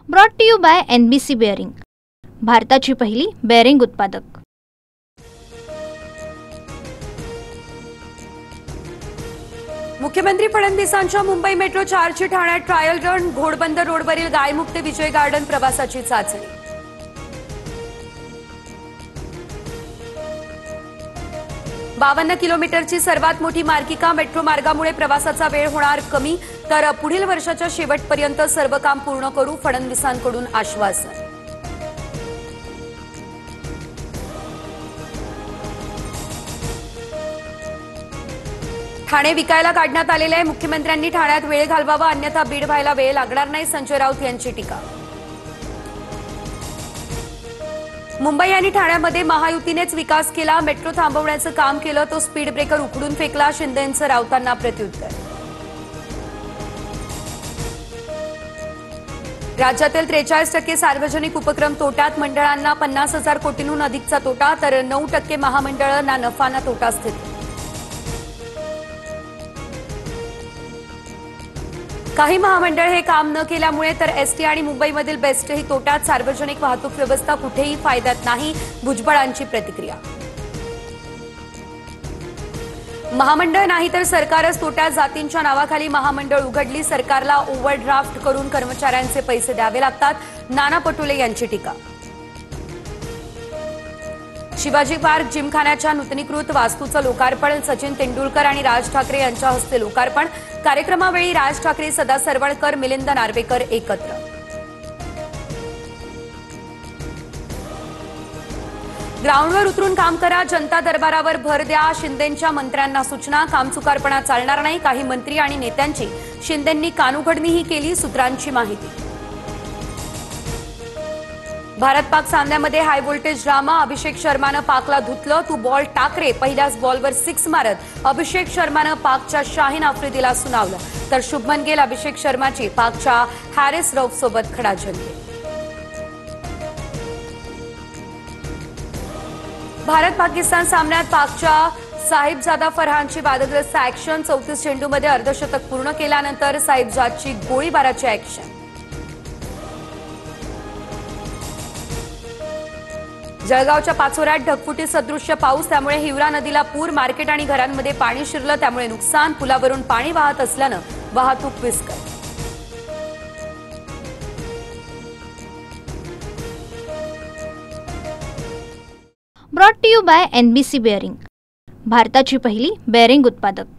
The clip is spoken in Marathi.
Brought to you by NBC bearing, भारताची पहिली बेअरिंग उत्पादक। मुख्यमंत्री फडणवीसांच्या मुंबई मेट्रो 4ची ठाण्यात ट्रायल रन, घोडबंदर रोडवरील गायमुक्त विजय गार्डन प्रवासाची चाचणी। 52 किलोमीटरची सर्वात मोठी मार्गिका मेट्रो मार्गामुळे प्रवासाचा वेळ होणार कमी, तर पुढील वर्षाच्या शेवटपर्यंत सर्व काम पूर्ण करू, फडणवीसांकडून आश्वासन। ठाणे विकायला काढण्यात आलेले आहे, मुख्यमंत्र्यांनी ठाण्यात वेळ घालवावा अन्यथा बीड व्हायला वेळ लागणार नाही, संजय राऊत यांची टीका। मुंबई आणि ठाण्यामध्ये महायुतीनेच विकास केला, मेट्रो थांबवण्याचं काम केलं तो स्पीड ब्रेकर उखडून फेकला, शिंदेंचं राऊतांना प्रत्युत्तर। राज्यातील 43% सार्वजनिक उपक्रम तोट्यात, मंडळांना 50,000 कोटींहून अधिकचा तोटा, तर 9% महामंडळं ना नफा ना तोटा स्थिती। काही महामंडळ हे काम न केल्यामुळे तर एसटी आणि मुंबईमधील बेस्टही तोट्यात, सार्वजनिक वाहतूक व्यवस्था कुठेही फायद्यात नाही, भुजबळांची प्रतिक्रिया। महामंडळ नाही तर सरकारच तोट्यात, जातींच्या नावाखाली महामंडळ उघडली, सरकारला ओव्हरड्राफ्ट करून कर्मचाऱ्यांचे पैसे द्यावे लागतात, नाना पटोले यांची टीका। शिवाजी पार्क जिमखान्याच्या नूतनीकृत वास्तूचं लोकार्पण, सचिन तेंडुलकर आणि राज ठाकरे यांच्या हस्ते लोकार्पण, कार्यक्रमावेळी राज ठाकरे, सदा सरवळकर, मिलिंद नार्वेकर एकत्र। ग्राउंडवर उतरून काम करा, जनता दरबारावर भर द्या, शिंदेंच्या मंत्र्यांना सूचना, कामचुकारपणा चालणार नाही, काही मंत्री आणि नेत्यांची शिंदेंनी कानउघडणीही केली, सूत्रांची माहिती। Bharat Pak सामन्यामध्ये high voltage drama, अभिषेक शर्मानं पाकला धुतलं, तू बॉल टाक रे, पहिल्याच बॉलवर 6 मारत अभिषेक शर्मानं पाकच्या शाहीन आफ्रिदीला सुनावलं, तर शुभमन गिल अभिषेक शर्माची पाकच्या हॅरिस रऊफसोबत खडाजंगी। भारत पाकिस्तान सामन्यात पाकच्या साहिबजादा फरहानची वादग्रस्त ऍक्शन, 34 चेंडूमध्ये अर्धशतक पूर्ण केल्यानंतर साहिबजादची गोळीबाराची ऍक्शन। जळगावच्या पाचोऱ्यात ढगफुटी सदृश्य पाऊस, त्यामुळे हिवरा नदीला पूर, मार्केट आणि घरांमध्ये पाणी शिरलं, त्यामुळे नुकसान, पुलावरून पाणी वाहत असल्यानं वाहतूक विस्कळ। Brought to you by NBC bearing, भारताची पहिली बेअरिंग उत्पादक।